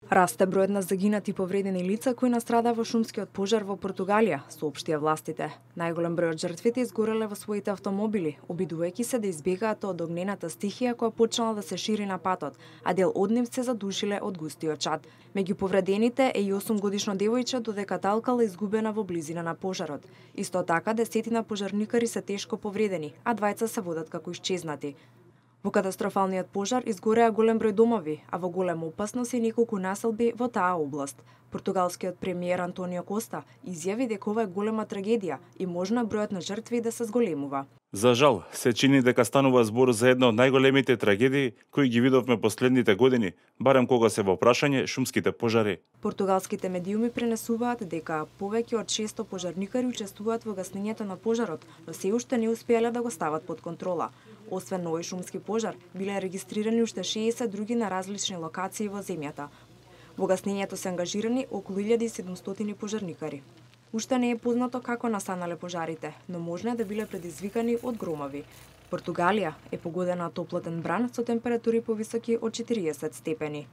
Расте бројот на загинати и повредени лица кои настрада во шумскиот пожар во Португалија, соопштија властите. Најголем број од жртвите изгореле во своите автомобили, обидувајќи се да избегаат од огнената стихија која почнала да се шири на патот, а дел од нив се задушиле од густиот чад. Меѓу повредените е и 8-годишно девојче додека талкала изгубена во близина на пожарот. Исто така десетина пожарникари се тешко повредени, а двајца се водат како исчезнати. Во катастрофалниот пожар изгореа голем број домови, а во голема опасност и неколку населби во таа област. Португалскиот премиер Антонио Коста изјави дека ова е голема трагедија и можно бројот на жртви да се зголемува. За жал, се чини дека станува збор за една од најголемите трагедии кои ги видовме последните години, барем кога се во прашање шумските пожари. Португалските медиуми пренесуваат дека повеќе од 600 пожарникари учествуваат во гаснењето на пожарот, но се уште не успеале да го стават под контрола. Освен нови шумски пожар, биле регистрирани уште 60 други на различни локации во земјата. Во гаснењето се ангажирани околу 1700 пожарникари. Уште не е познато како настанале пожарите, но можно е да биле предизвикани од громови. Португалија е погодена од топлотен бран со температури повисоки од 40 степени.